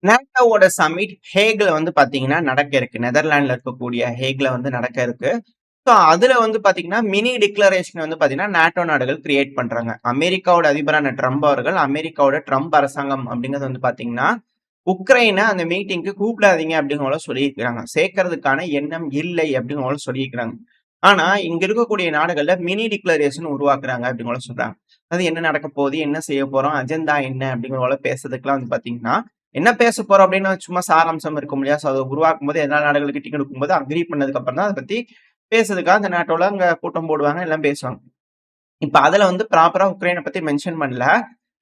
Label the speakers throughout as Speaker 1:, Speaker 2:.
Speaker 1: நேட்டோவோட submit ஹேக்ல வந்து பாத்தீங்கன்னா நடக்க இருக்கு. நெதர்லாண்ட்ல இருக்கக்கூடிய ஹேக்ல வந்து நடக்க இருக்கு. ஸோ அதுல வந்து பாத்தீங்கன்னா, மினி டிக்ளரேஷன் வந்து பாத்தீங்கன்னா, நேட்டோ நாடுகள் கிரியேட் பண்றாங்க. அமெரிக்காவோட அதிபரான ட்ரம்ப் அவர்கள், அமெரிக்காவோட ட்ரம்ப் அரசாங்கம் அப்படிங்கிறது வந்து பாத்தீங்கன்னா, உக்ரைன அந்த மீட்டிங்க்கு கூப்பிடாதீங்க அப்படின்னு சொல்லியிருக்கிறாங்க. சேர்க்கறதுக்கான எண்ணம் இல்லை அப்படின்னு சொல்லியிருக்கிறாங்க. ஆனா, இங்க இருக்கக்கூடிய நாடுகள்ல மினி டிக்ளரேஷன் உருவாக்குறாங்க அப்படின்னு சொல்றாங்க. அது என்ன நடக்க போகுது? என்ன செய்ய போறோம்? அஜெண்டா என்ன? அப்படிங்கிற பேசுறதுக்கெல்லாம் வந்து பாத்தீங்கன்னா, என்ன பேச போறோம் அப்படின்னு சும்மா சாராம்சம் இருக்கும் இல்லையா? ஸோ அத உருவாக்கும்போது எல்லா நாடுகளுக்கு டிக்கெட் குடுக்கும்போது அக்ரி பண்ணதுக்கு அப்புறம் தான் அத பத்தி பேசுறதுக்காக அந்த நாட்டோல அங்க கூட்டம் போடுவாங்க, எல்லாம் பேசுவாங்க. இப்ப அதுல வந்து ப்ராப்பரா உக்ரைன பத்தி மென்ஷன் பண்ணல.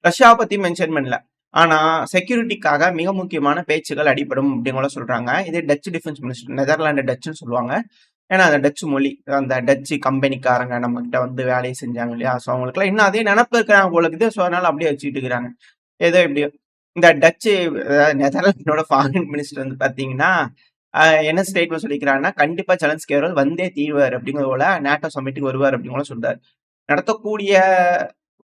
Speaker 1: ரஷ்யாவ பத்தி மென்ஷன் பண்ணல. ஆனா செக்யூரிட்டிக்காக மிக முக்கியமான பேச்சுகள் அடிபடும் அப்படின்னு சொல்றாங்க. இதே டச் டிஃபென்ஸ் மினிஸ்டர் நெதர்லாந்து டச்சுன்னு சொல்லுவாங்க. ஏன்னா அந்த டச் மொழி, அந்த டச்சு கம்பெனிக்காரங்க நம்மகிட்ட வந்து வேலைய செஞ்சாங்க இல்லையா? ஸோ அவங்களுக்கெல்லாம் இன்னும் அதே நெனப்பு இருக்கிறாங்க போல இருக்குது. ஸோ அதனால அப்படியே வச்சுக்கிட்டு இருக்கிறாங்க. ஏதோ எப்படியோ. இந்த டச்சு நெதர்லாண்டோட ஃபாரின் மினிஸ்டர் வந்து பார்த்தீங்கன்னா, என்ன ஸ்டேட்மெண்ட் சொல்லியிருக்கிறாங்கன்னா, கண்டிப்பா செலன்ஸ்கி அவர்கள் வந்தே தீருவார் அப்படிங்கிறது போல நேட்டோ சம்மிட்டுக்கு வருவார் அப்படின்னு கூட சொல்றாரு. நடத்தக்கூடிய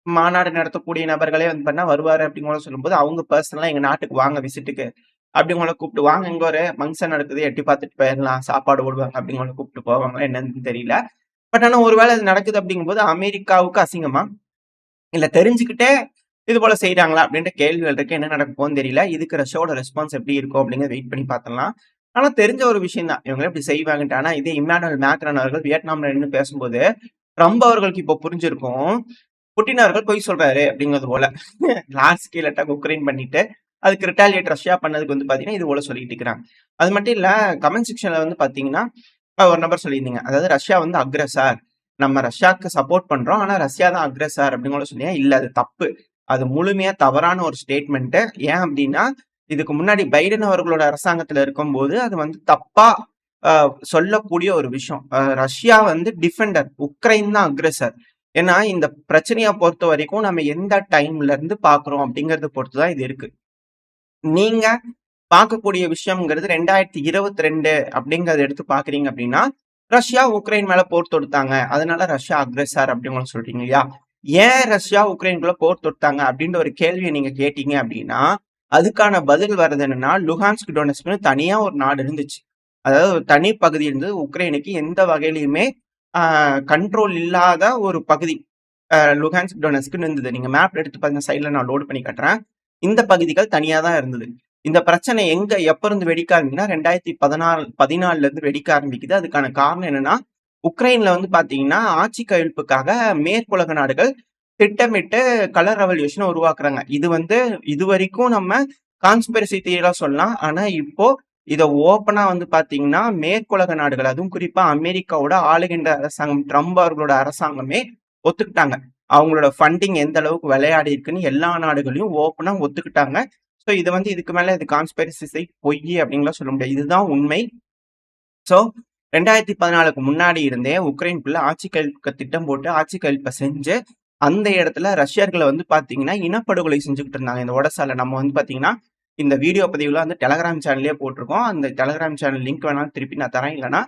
Speaker 1: மாநாடு நடத்தக்கூடிய நபர்களே வந்து பண்ணா வருவாரு அப்படின்னு சொல்லும்போது, அவங்க பெர்சனலா எங்க நாட்டுக்கு வாங்க விசிட்டுக்கு அப்படிங்கள கூப்பிட்டு வாங்க இங்க ஒரு ஃபங்ஷன் நடக்குது எட்டி பார்த்துட்டு போயிரலாம். சாப்பாடு போடுவாங்க அப்படிங்கள கூப்பிட்டு போவாங்களா என்னன்னு தெரியல. பட் ஆனா ஒரு வேளை அது நடக்குது அப்படிங்கும்போது அமெரிக்காவுக்கு அசிங்கமா? இல்ல தெரிஞ்சுக்கிட்டே இது போல செய்றாங்களா? அப்படின்ற கேள்விகள் இருக்கு. என்ன நடக்க போகுதுன்னு தெரியல. இதுக்கு ரஷ்யாவோட ரெஸ்பான்ஸ் எப்படி இருக்கும் அப்படிங்கிறத வெயிட் பண்ணி பார்த்துடலாம். ஆனா தெரிஞ்ச ஒரு விஷயம் தான். இவங்க இப்படி செய்வாங்கன்ட்டு. ஆனா இதே இம்மானுவேல் மேக்ரான் அவர்கள் வியட்நாம்ல நின்னு பேசும்போது, ட்ரம்ப் அவர்களுக்கு இப்போ புரிஞ்சிருக்கும். புட்டின் அவர்கள் பொய் சொல்றாரு அப்படிங்கிறது போல. லார்ஜ் ஸ்கேல் அட்டாக் உக்ரைன் பண்ணிட்டு, அதுக்கு ரிட்டாலியேட் ரஷ்யா பண்ணதுக்கு வந்து பார்த்தீங்கன்னா, இது போல சொல்லிட்டு இருக்கிறாங்க. அது மட்டும் இல்ல கமெண்ட் செக்ஷன்ல வந்து பார்த்தீங்கன்னா, ஒரு நபர் சொல்லியிருந்தீங்க. அதாவது ரஷ்யா வந்து அக்ரஸார். நம்ம ரஷ்யாக்கு சப்போர்ட் பண்றோம். ஆனா ரஷ்யா தான் அக்ரஸார் அப்படின்னு கூட சொன்னீங்க. இல்ல அது தப்பு. அது முழுமையா தவறான ஒரு ஸ்டேட்மெண்ட். ஏன் அப்படின்னா, இதுக்கு முன்னாடி பைடன் அவர்களோட அரசாங்கத்துல இருக்கும்போது, அது வந்து தப்பா அ சொல்லக்கூடிய ஒரு விஷயம். ரஷ்யா வந்து டிஃபெண்டர். உக்ரைன் தான் அக்ரஸர். ஏன்னா, இந்த பிரச்சனைய பொறுத்த வரைக்கும் நம்ம எந்த டைம்ல இருந்து பார்க்குறோம் அப்படிங்கிறத பொறுத்து தான் இது இருக்கு. நீங்க பார்க்கக்கூடிய விஷயம்ங்கிறது 2022 அப்படிங்கிறத எடுத்து பார்க்குறீங்க அப்படின்னா, ரஷ்யா உக்ரைன் மேல போர் தொடுத்தாங்க. அதனால ரஷ்யா அக்ரஸர் அப்படின்னு சொல்றீங்க இல்லையா? ஏன் ரஷ்யா உக்ரைனுக்குள்ள போர் தொடுத்தாங்க அப்படின்ற ஒரு கேள்விய நீங்க கேட்டீங்க அப்படின்னா, அதுக்கான பதில் வர்றது என்னன்னா, லுகான்ஸ்க், டொனெட்ஸ்க்ன்னு தனியா ஒரு நாடு இருந்துச்சு. அதாவது ஒரு தனி பகுதி இருந்தது. உக்ரைனுக்கு எந்த வகையிலயுமே ஆ கண்ட்ரோல் இல்லாத ஒரு பகுதி. லுகான்ஸ்க், டொனெட்ஸ்க்ன்னு இருந்தது. நீங்க மேப் எடுத்து பாருங்க சைட்ல நான் லோட் பண்ணி காட்டுறேன். இந்த பகுதிகள் தனியா தான் இருந்தது. இந்த பிரச்சனை எங்க எப்ப இருந்து வெடிக்க ஆரம்பிக்குதுன்னா 2014ல இருந்து வெடிக்க ஆரம்பிக்குது. அதுக்கான காரணம் என்னன்னா, உக்ரைன்ல வந்து பாத்தீங்கன்னா, ஆட்சி கவிழ்ப்புக்காக மேற்குலக நாடுகள் திட்டமிட்டு கலர் ரெவல்யூஷன உருவாக்குறாங்க. இது வந்து இதுவரைக்கும் நம்ம கான்ஸ்பிரசி தியரியா சொல்லலாம். ஆனா இப்போ இத ஓப்பனா வந்து பாத்தீங்கன்னா, மேற்குலக நாடுகள் அதுவும் குறிப்பா அமெரிக்காவோட ஆளுகின்ற அரசாங்கம் ட்ரம்ப் அவர்களோட அரசாங்கமே ஒத்துக்கிட்டாங்க. அவங்களோட ஃபண்டிங் எந்த அளவுக்கு விளையாடி இருக்குன்னு எல்லா நாடுகளையும் ஓப்பனா ஒத்துக்கிட்டாங்க. ஸோ இது வந்து இதுக்கு மேல இது கான்ஸ்பிரசி பொய் அப்படின்லாம் சொல்ல முடியாது. இதுதான் உண்மை. ஸோ 2014க்கு முன்னாடி இருந்தே உக்ரைனுக்குள்ள ஆட்சி கவிழ்க்க திட்டம் போட்டு ஆட்சி கவிழ்ப்ப செஞ்சு, அந்த இடத்துல ரஷ்யர்கள வந்து பார்த்தீங்கன்னா, இனப்படுகொலை செஞ்சுகிட்டு இருந்தாங்க. இந்த ஒடெசால நம்ம வந்து பார்த்தீங்கன்னா, இந்த வீடியோ பதிவுல வந்து டெலகிராம் சேனல்லயே போட்டிருக்கோம். அந்த டெலகிராம் சேனல் லிங்க் வேணாலும் திருப்பி நான் தரேன். இல்லன்னா,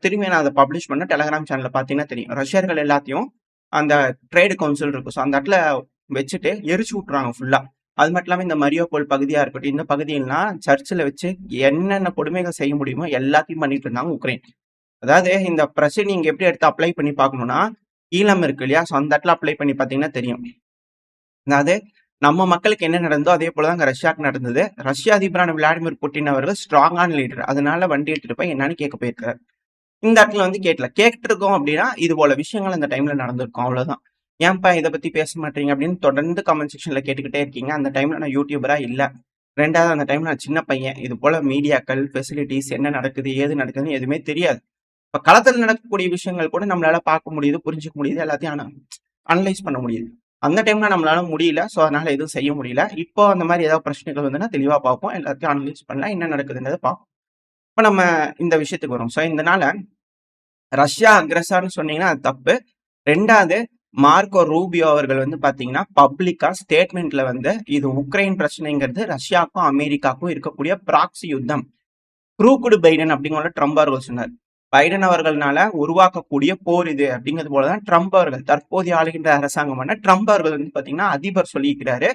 Speaker 1: திரும்பி நான் அத பப்ளிஷ் பண்ணேன். டெலகிராம் சேனல்ல பார்த்தீங்கன்னா தெரியும். ரஷ்யர்கள் எல்லாத்தையும் அந்த ட்ரேட் கவுன்சில் இருக்கும். ஸோ அந்த இடத்துல வச்சுட்டு எரிச்சு விட்டுருவாங்க ஃபுல்லா. அது மட்டும் இல்லாம இந்த மரியோபோல் பகுதியா இருக்கட்டும், இந்த பகுதியெல்லாம் சர்ச்சில வச்சு என்னென்ன கொடுமைகள் செய்ய முடியுமோ எல்லாத்தையும் பண்ணிட்டு இருந்தாங்க உக்ரைன். அதாவது இந்த பிரச்சனை நீங்க எப்படி எடுத்து அப்ளை பண்ணி பார்க்கணும்னா, ஈழம் இருக்கு இல்லையா? ஸோ அந்த இடத்துல அப்ளை பண்ணி பார்த்தீங்கன்னா தெரியும். அதாவது நம்ம மக்களுக்கு என்ன நடந்ததோ அதே போல தான் அங்க ரஷ்யாவுக்கு நடந்தது. ரஷ்ய அதிபரான விளாடிமிர் புட்டின் அவர்கள் ஸ்ட்ராங்கான லீடர். அதனால வண்டி எடுத்துட்டு போய் என்னன்னு கேட்க போயிருக்காரு. இந்த இடத்துல வந்து கேட்கல. கேட்டுருக்கோம் அப்படின்னா, இது போல விஷயங்கள் அந்த டைம்ல நடந்திருக்கும். அவ்வளவுதான். ஏன்பா இத பத்தி பேச மாட்டீங்க அப்படின்னு தொடர்ந்து கமெண்ட் செக்ஷன்ல கேட்டுக்கிட்டே இருக்கீங்க. அந்த டைம்ல நான் யூடியூபரா இல்ல. 2வது அந்த டைம்ல நான் சின்ன பையன். இது போல மீடியாக்கள், ஃபெசிலிட்டீஸ் என்ன நடக்குது, ஏது நடக்குதுன்னு எதுவுமே தெரியாது. இப்ப களத்துல நடக்கக்கூடிய விஷயங்கள் கூட நம்மளால பார்க்க முடியுது, புரிஞ்சுக்க முடியுது, எல்லாத்தையும் அனலைஸ் பண்ண முடியுது. அந்த டைம்ல நம்மளால முடியல. ஸோ அதனால எதுவும் செய்ய முடியல. இப்போ அந்த மாதிரி ஏதாவது பிரச்சனைகள் வந்துன்னா தெளிவா பார்ப்போம். எல்லாத்தையும் அனலைஸ் பண்ணலாம். என்ன நடக்குதுன்றத பார்ப்போம். இப்ப நம்ம இந்த விஷயத்துக்கு வரோம். ஸோ இதனால ரஷ்யா அக்ரஸர்ன்னு சொன்னீங்கன்னா அது தப்பு. 2வது மார்க்கோ ரூபியோ அவர்கள் வந்து பாத்தீங்கன்னா பப்ளிக்கா ஸ்டேட்மெண்ட்ல வந்து இது உக்ரைன் பிரச்சனைங்கிறது ரஷ்யாவுக்கும் அமெரிக்காவுக்கும் இருக்கக்கூடிய ப்ராக்ஸி யுத்தம். க்ரூக்குடு பைடன் அப்படிங்கிற ட்ரம்ப் அவர்கள் சொன்னார். பைடன் அவர்கள்னால உருவாக்கக்கூடிய போர் இது அப்படிங்கிறது போலதான் ட்ரம்ப் அவர்கள் தற்போதைய ஆளுகின்ற அரசாங்கமான ட்ரம்ப் அவர்கள் வந்து பாத்தீங்கன்னா அதிபர் சொல்லியிருக்கிறாரு.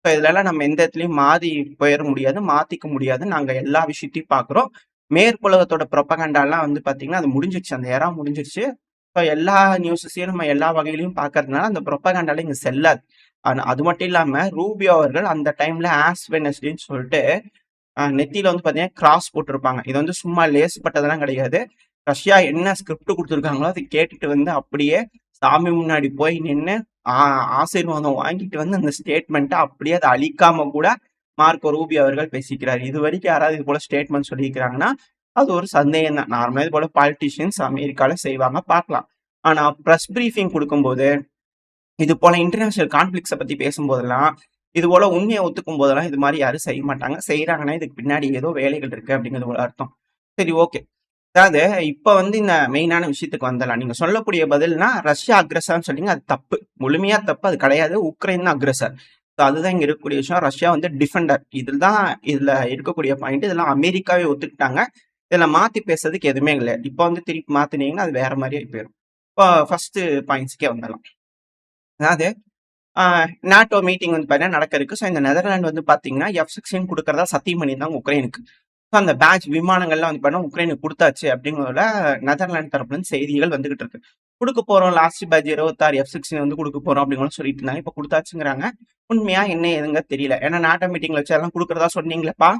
Speaker 1: ஸோ இதுலலாம் நம்ம எந்த இடத்துலயும் மாறி போயிற முடியாது, மாத்திக்க முடியாது. நாங்க எல்லா விஷயத்தையும் பார்க்குறோம். மேற்குலகத்தோட புரொபகண்டாலாம் வந்து பார்த்தீங்கன்னா, அது முடிஞ்சிருச்சு. அந்த எரா முடிஞ்சிருச்சு. ஸோ எல்லா நியூஸஸையும் நம்ம எல்லா வகையிலயும் பார்க்கறதுனால, அந்த புரொபகண்டாலாம் இங்க செல்லாது. ஆனா அது மட்டும் இல்லாம, ரூபியோ அவர்கள் அந்த டைம்ல ஆஷ் வெட்னஸ்டேன்னு சொல்லிட்டு நெத்தியில வந்து பார்த்தீங்கன்னா, கிராஸ் போட்டிருப்பாங்க. இது வந்து சும்மா லேசுப்பட்டதெல்லாம் கிடையாது. ரஷ்யா என்ன ஸ்கிரிப்ட் குடுத்துருக்காங்களோ, அத கேட்டுட்டு வந்து அப்படியே சாமி முன்னாடி போய் நின்னு, ஆ ஆசீர்வாதம் வாங்கிட்டு வந்து அந்த ஸ்டேட்மெண்ட்ட அப்படியே அத அழிக்காம கூட மார்க்கோ ரூபியோ அவர்கள் பேசிக்கிறாரு. இதுவரைக்கும் யாராவது இது போல ஸ்டேட்மெண்ட் சொல்லியிருக்கிறாங்கன்னா, அது ஒரு சந்தேகம் தான். நார்மலா இது போல பாலிட்டிஷியன்ஸ் அமெரிக்கால செய்வாங்க, பார்க்கலாம். ஆனா பிரஸ் பிரீஃபிங் குடுக்கும்போது, இது போல இன்டர்நேஷனல் கான்ஃப்ளிக்ட்ஸ பத்தி பேசும்போதெல்லாம், இது போல உண்மைய ஒத்துக்கும் போதெல்லாம் இது மாரி யாரும் செய்ய மாட்டாங்க. செய்றாங்கன்னா, இதுக்கு பின்னாடி ஏதோ வேலைகள் இருக்கு அப்படிங்கிறது ஒரு அர்த்தம். சரி, ஓகே. அதாவது இப்ப வந்து இந்த மெயினான விஷயத்துக்கு வந்துடலாம். நீங்க சொல்லக்கூடிய பதில்னா, ரஷ்யா அக்ரஸர்ன்னு சொன்னீங்க. அது தப்பு. முழுமையா தப்பு. அது கிடையாது. உக்ரைன் தான் அக்ரஸர். ஸோ அதுதான் இங்க இருக்கக்கூடிய விஷயம். ரஷ்யா வந்து டிஃபெண்டர். இதுல இருக்கக்கூடிய பாயிண்ட். இதெல்லாம் அமெரிக்காவே ஒத்துக்கிட்டாங்க. இதுல மாத்தி பேசுறதுக்கு எதுவுமே இல்ல. இப்ப வந்து திருப்பி மாத்துனீங்கன்னா, அது வேற மாரியே போயிரும். இப்போ ஃபர்ஸ்ட் பாயிண்ட்ஸ்க்கே வந்துடலாம். அதாவது நாட்டோ மீட்டிங் வந்து பார்த்தீங்கன்னா நடக்க இருக்கு. ஸோ இந்த நெதர்லாந்து வந்து பார்த்தீங்கன்னா, F-16 குடுக்கிறதா சத்தியம் பண்ணியிருந்தாங்க உக்ரைனுக்கு. ஸோ அந்த பேட்ச் விமானங்கள்லாம் வந்து பார்த்தீங்கன்னா, உக்ரைனுக்கு குடுத்தாச்சு அப்படிங்கிறதுல நெதர்லாந்து தரப்புல இருந்து செய்திகள் வந்துகிட்டு இருக்கு. குடுக்க போறோம் லாஸ்ட் பேட்ச் 26 F-16 வந்து குடுக்க போறோம் அப்படிங்கிற சொல்லிட்டு இருந்தாங்க. இப்ப குடுத்தாச்சுங்கிறாங்க. உண்மையா என்ன ஏதுங்க தெரியல. ஏன்னா நாட்டோ மீட்டிங்ல வச்சு அதெல்லாம் குடுக்கிறதா சொன்னீங்களேப்பா,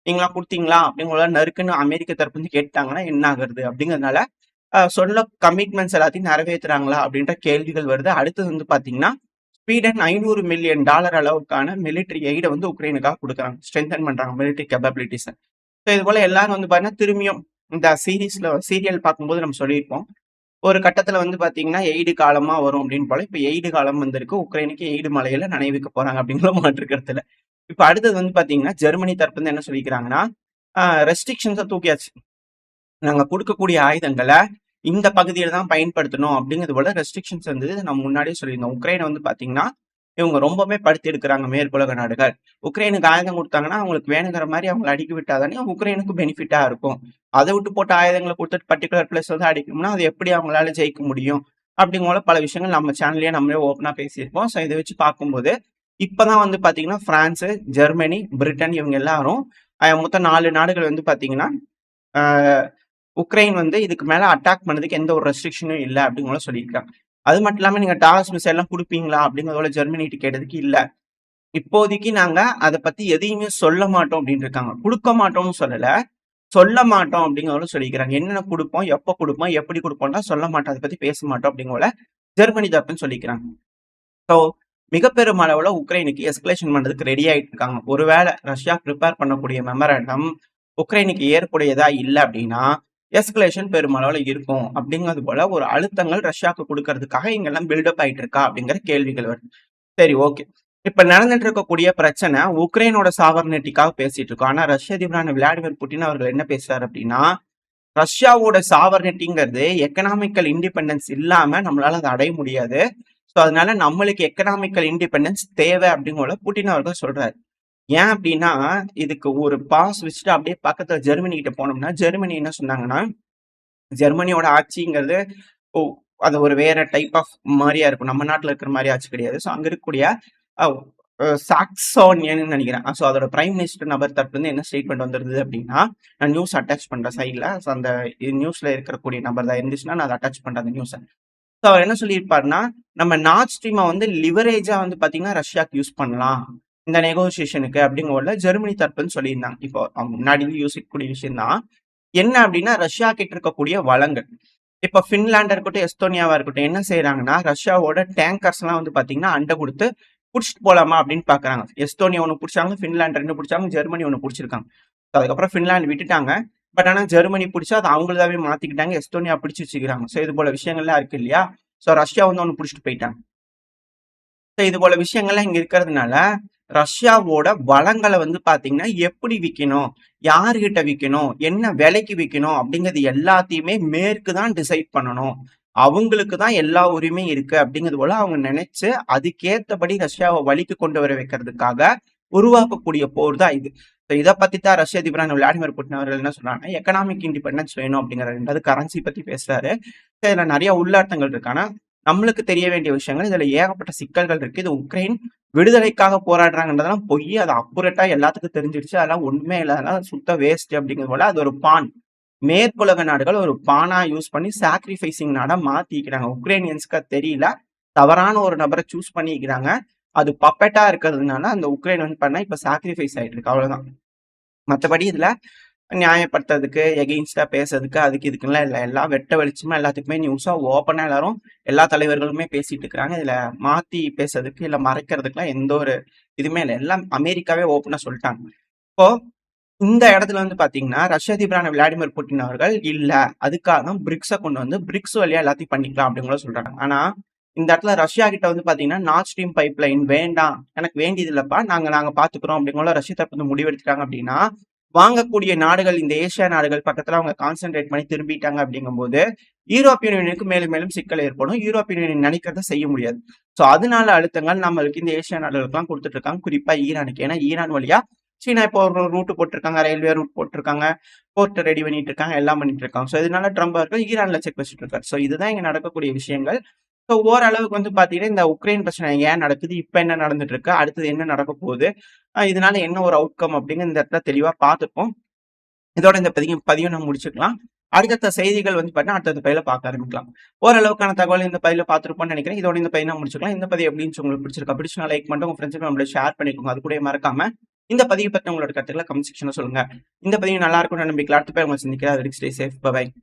Speaker 1: நீங்கலாம் குடுத்தீங்களா? அப்படிங்கிற நறுக்குன்னு அமெரிக்க தரப்பு வந்து கேட்டாங்கன்னா என்ன ஆகுறது? அப்படிங்கிறதுனால சொன்ன கமிட்மெண்ட்ஸ் எல்லாத்தையும் நிறைவேத்துறாங்களா? அப்படின்ற கேள்விகள் வருது. அடுத்தது வந்து பார்த்தீங்கன்னா, ஸ்வீடன் $500 மில்லியன் அளவுக்கான மிலிட்டரி எய்ட வந்து உக்ரைனுக்காக குடுக்குறாங்க. ஸ்ட்ரெங்தன் பண்றாங்க மிலிட்டரி கேப்பபிலிட்டிஸ. ஸோ இது போல எல்லாரும் வந்து பார்த்தீங்கன்னா, திரும்பியும் இந்த சீரியல் பார்க்கும்போது நம்ம சொல்லியிருப்போம். ஒரு கட்டத்துல வந்து பார்த்தீங்கன்னா, எய்டு காலமா வரும் அப்படின்னு போல. இப்ப எய்டு காலம் வந்திருக்கு. உக்ரைனுக்கு எய்டு மழையில நனைவிக்க போறாங்க அப்படிங்கிற மாற்று கருத்து இல்ல. இப்ப அடுத்தது வந்து பார்த்தீங்கன்னா, ஜெர்மனி தரப்புல இருந்து என்ன சொல்லிக்கிறாங்கன்னா, ரெஸ்ட்ரிக்ஷன்ஸ தூக்கியாச்சு. நாங்க குடுக்கக்கூடிய ஆயுதங்கள இந்த பகுதியில தான் பயன்படுத்தணும் அப்படிங்கிறது போல ரெஸ்ட்ரிக்ஷன்ஸ் இருந்தது. நம்ம முன்னாடியே சொல்லியிருந்தோம். உக்ரைன் வந்து பார்த்தீங்கன்னா, இவங்க ரொம்பவே படுத்தி எடுக்குறாங்க மேற்குலக நாடுகள். உக்ரைனுக்கு ஆயுதம் குடுத்தாங்கன்னா, அவங்களுக்கு வேணுங்கிற மாரி அவங்கள அடிக்க விட்டா தானே உக்ரைனுக்கு பெனிஃபிட்டா இருக்கும். அத விட்டு போட்டு ஆயுதங்கள குடுத்துட்டு பர்ட்டிகுலர் பிளேஸ் வந்து அடிக்கணும்னா, அது எப்படி அவங்களால ஜெயிக்க முடியும்? அப்படிங்கிற போல பல விஷயங்கள் நம்ம சேனல்லயே நம்மளே ஓப்பனா பேசியிருக்கோம். ஸோ இத வச்சு பார்க்கும்போது, இப்பதான் வந்து பார்த்தீங்கன்னா, பிரான்ஸ், ஜெர்மனி, பிரிட்டன் இவங்க எல்லாரும் மொத்தம் 4 நாடுகள் வந்து பார்த்தீங்கன்னா, ஆ உக்ரைன் வந்து இதுக்கு மேல அட்டாக் பண்ணதுக்கு எந்த ஒரு ரெஸ்ட்ரிக்ஷனும் இல்ல அப்படிங்கிற சொல்லியிருக்காங்க. அது மட்டும் இல்லாம நீங்க டார்ஸ் மிசைல்லாம் குடுப்பீங்களா? அப்படிங்கிறதோட ஜெர்மனிட்ட கேட்டதுக்கு இல்ல. இப்போதைக்கு நாங்க அத பத்தி எதையுமே சொல்ல மாட்டோம் அப்படின்னு இருக்காங்க. குடுக்க மாட்டோம்னு சொல்லல. சொல்ல மாட்டோம் அப்படிங்கிறத சொல்லிக்கிறாங்க. என்னென்ன குடுப்போம், எப்ப குடுப்போம், எப்படி குடுப்போம்னா சொல்ல மாட்டோம். அத பத்தி பேச மாட்டோம் அப்படிங்கறத ஜெர்மனி தரப்புன்னு சொல்லிக்கிறாங்க. ஸோ மிகப்பெரும் அளவுல உக்ரைனுக்கு எஸ்கலேஷன் பண்றதுக்கு ரெடி ஆயிட்டு இருக்காங்க. ஒருவேளை ரஷ்யா பிரிப்பேர் பண்ணக்கூடிய மெமரண்டம் உக்ரைனுக்கு ஏற்புடையதா இல்ல அப்படின்னா, எஸ்கலேஷன் பெருமளவுல இருக்கும். அப்படிங்கிறது போல ஒரு அழுத்தங்கள் ரஷ்யாவுக்கு குடுக்கறதுக்காக இங்கெல்லாம் பில்டப் ஆயிட்டு இருக்கா? அப்படிங்கிற கேள்விகள் வருது. சரி, ஓகே. இப்ப நடந்துட்டு இருக்கக்கூடிய பிரச்சனை உக்ரைனோட சாவர்னிட்டிக்காக பேசிட்டு இருக்கோம். ஆனா ரஷ்ய அதிபரான விளாடிமிர் புட்டின் அவர்கள் என்ன பேசுறாரு அப்படின்னா, ரஷ்யாவோட சாவர்னிட்டிங்கிறது எக்கனாமிக்கல் இண்டிபெண்டன்ஸ் இல்லாம நம்மளால அத அடைய முடியாது. ஸோ அதனால நம்மளுக்கு எக்கனாமிக்கல் இண்டிபெண்டன்ஸ் தேவை அப்படிங்கிற புட்டின் அவர்கள் சொல்றாரு. ஏன் அப்படின்னா, இதுக்கு ஒரு பாஸ் வச்சுட்டு அப்படியே பக்கத்துல ஜெர்மனி கிட்ட போனோம்னா, ஜெர்மனி என்ன சொன்னாங்கன்னா, ஜெர்மனியோட ஆட்சிங்கிறது ஓ அது ஒரு வேற டைப் ஆஃப் மாரியா இருக்கும். நம்ம நாட்டுல இருக்கிற மாரி ஆட்சி கிடையாது. ஸோ அங்க இருக்கக்கூடிய அ சாக்சோனியன்னு நெனைக்கிறேன். ஸோ அதோட பிரைம் மினிஸ்டர் நபர் தரப்புலருந்து என்ன ஸ்டேட்மெண்ட் வந்திருந்தது அப்படின்னா, நான் நியூஸ் அட்டாச் பண்றேன் சைட்ல. ஸோ அந்த நியூஸ்ல இருக்கக்கூடிய நபர் தான் இருந்துச்சுன்னா, நான் அத அட்டாச் பண்றேன் அந்த நியூஸ. ஸோ அவர் என்ன சொல்லியிருப்பாருன்னா, நம்ம நார்ட் ஸ்ட்ரீம வந்து லிவரேஜா வந்து பார்த்தீங்கன்னா, ரஷ்யாக்கு யூஸ் பண்ணலாம். இந்த நெகோசியேஷனுக்கு அப்படிங்கறதுல ஜெர்மனி தரப்புன்னு சொல்லியிருந்தாங்க. இப்போ முன்னாடி யோசிக்கக்கூடிய விஷயம் தான். என்ன அப்படின்னா, ரஷ்யா கிட்ட இருக்கக்கூடிய வளங்கள். இப்ப பின்லாண்டா இருக்கட்டும், எஸ்தோனியாவா இருக்கட்டும் என்ன செய்றாங்கன்னா, ரஷ்யாவோட டேங்கர்ஸ்லாம் வந்து பார்த்தீங்கன்னா, அண்ட குடுத்து புடிச்சிட்டு போலாமா அப்படின்னு பார்க்குறாங்க. எஸ்தோனியா 1 புடிச்சாங்க, பின்லாந்து 2 புடிச்சாங்க, ஜெர்மனி 1 புடிச்சிருக்காங்க. அதுக்கப்புறம் பின்லாந்து விட்டுட்டாங்க. பட் ஆனா ஜெர்மனி புடிச்சு அத அவங்களதாவே மாத்திக்கிட்டாங்க. எஸ்தோனியா பிடிச்சு வச்சுக்கிறாங்க. ஸோ இது போல விஷயங்கள்லாம் இருக்கு இல்லையா? ஸோ ரஷ்யா வந்து 1 புடிச்சிட்டு போயிட்டாங்க. ஸோ இது போல விஷயங்கள்லாம் இங்க இருக்கிறதுனால, ரஷ்யாவோட வளங்கள வந்து பார்த்தீங்கன்னா, எப்படி விக்கணும்? யார்கிட்ட விக்கணும்? என்ன விலைக்கு விக்கணும்? அப்படிங்கிறது எல்லாத்தையுமே மேற்கு தான் டிசைட் பண்ணணும். அவங்களுக்கு தான் எல்லா உரிமையும் இருக்கு அப்படிங்கிறது போல அவங்க நினைச்சு, அதுக்கேத்தபடி ரஷ்யாவ வழிக்கு கொண்டு வர வைக்கிறதுக்காக உருவாக்கக்கூடிய போர் தான் இது. ஸோ இத பத்தி தான் ரஷ்ய அதிபரான விளாடிமிர் புட்டின் அவர்கள் என்ன சொன்னாங்கன்னா, எக்கனாமிக் இண்டிபெண்டன்ஸ் வேணும் அப்படிங்கிற 2வது கரன்சி பத்தி பேசுறாரு. இதுல நெறைய உள்ளர்த்தங்கள் இருக்கு. ஆனா நம்மளுக்கு தெரிய வேண்டிய விஷயங்கள் இதுல ஏகப்பட்ட சிக்கல்கள் இருக்கு. இது உக்ரைன் விடுதலைக்காக போராடுறாங்கன்றதெல்லாம் பொய். அது அக்குரேட்டா எல்லாத்துக்கும் தெரிஞ்சிருச்சு. அதெல்லாம் உண்மையே இல்ல. அதெல்லாம் சுத்த வேஸ்ட் அப்படிங்கிறது போல அது ஒரு பான். மேற்குலக நாடுகள் ஒரு பானா யூஸ் பண்ணி சாக்ரிஃபைசிங் நாடா மாத்திக்கிறாங்க. உக்ரைனியன்ஸ்க்கு அது தெரியல. தவறான ஒரு நபரை சூஸ் பண்ணிக்கிறாங்க. அது பப்பெட்டா இருக்கிறதுனால அந்த உக்ரைன் வந்து பண்ணா இப்ப சாக்ரிஃபைஸ் ஆயிட்டு இருக்கு. அவ்வளவுதான். மத்தபடி இதுல நியாயப்படுத்துறதுக்கு, எகெயின்ஸ்டா பேசுறதுக்கு, அதுக்கு இதுக்குலாம் இல்ல. எல்லாம் வெட்ட வெளிச்சமா எல்லாத்துக்குமே நியூஸா ஓப்பனா எல்லாரும் எல்லா தலைவர்களுமே பேசிட்டு இருக்கிறாங்க. இதுல மாத்தி பேசுறதுக்கு, இல்ல மறைக்கிறதுக்குலாம் எந்த ஒரு இதுவுமே இல்ல. எல்லாம் அமெரிக்காவே ஓப்பனா சொல்லிட்டாங்க. இப்போ இந்த இடத்துல வந்து பாத்தீங்கன்னா, ரஷ்ய அதிபரான விளாடிமிர் புட்டின் அவர்கள் இல்ல, அதுக்காக பிரிக்ஸ கொண்டு வந்து பிரிக்ஸ் வழியா எல்லாத்தையும் பண்ணிக்கலாம் அப்படின்னு கூட சொல்றாங்க. ஆனா இந்த இடத்துல ரஷ்யா கிட்ட வந்து பாத்தீங்கன்னா, நார்த் ஸ்ட்ரீம் பைப் லைன் வேண்டாம், எனக்கு வேண்டியது இல்லப்பா, நாங்க பாத்துக்கிறோம் அப்படிங்கிற ரஷ்ய தரப்பு வந்து முடிவெடுத்துட்டாங்க அப்படின்னா, வாங்கக்கூடிய நாடுகள் இந்த ஏசியா நாடுகள் பக்கத்துல அவங்க கான்சென்ட்ரேட் பண்ணி திரும்பிட்டாங்க அப்படிங்கும்போது யூரோப்பியன் யூனியனுக்கு மேலும் மேலும் சிக்கல் ஏற்படும். யூரோப்பியன் யூனியன் நினைக்கிறத செய்ய முடியாது. சோ அதனால அழுத்தங்கள் நம்மளுக்கு இந்த ஏசியா நாடுகளுக்கு கொடுத்துட்டு இருக்காங்க. குறிப்பா ஈரானுக்கு. ஏன்னா ஈரான் வழியா சீனா இப்போ ஒரு ரூட் போட்டிருக்காங்க, ரயில்வே ரூட் போட்டிருக்காங்க, போர்ட் ரெடி பண்ணிட்டு இருக்காங்க, எல்லாம் பண்ணிட்டு இருக்காங்க. ஸோ இதனால ட்ரம்ப் அவர்கள் ஈரான்ல செக் வச்சுட்டு இருக்காரு. ஸோ இதுதான் இங்க நடக்கக்கூடிய விஷயங்கள். ஸோ ஓரளவுக்கு வந்து பாத்தீங்கன்னா இந்த உக்ரைன் பிரச்சனை ஏன் நடக்குது, இப்ப என்ன நடந்துட்டு இருக்கு, அடுத்தது என்ன நடக்க போகுது, இதனால என்ன ஒரு அவுட்கம் அப்படிங்கிற இந்த இடத்துல தெளிவா பார்த்துப்போம். இதோட இந்த பதிவை நம்ம முடிச்சுக்கலாம். அடுத்தடுத்த செய்திகள் வந்து பார்த்தீங்கன்னா அடுத்த பதில பார்க்க ஆரம்பிக்கலாம். ஓரளவுக்கான தகவல் இந்த பதில பார்த்துருப்போம்னு நினைக்கிறேன். இதோட இந்த பதிவை முடிச்சுக்கலாம். இந்த பதிவு எப்படி உங்களுக்கு பிடிச்சிருக்கா? பிடிச்சா லைக் பண்ணிட்டு உங்க ஃப்ரெண்ட்ஸுக்கு நம்மள ஷேர் பண்ணிக்கோங்க. அது கூட மறக்காம இந்த பதிவு பத்தி உங்களோட கருத்துக்களை கமெண்ட் செக்ஷன்ல சொல்லுங்க. இந்த பதிவு நல்லா இருக்கும்னு நம்பிக்கை. அடுத்த பேர் உங்களை சந்திக்கிறேன். அது வரைக்கும் ஸ்டே சேஃப். பை.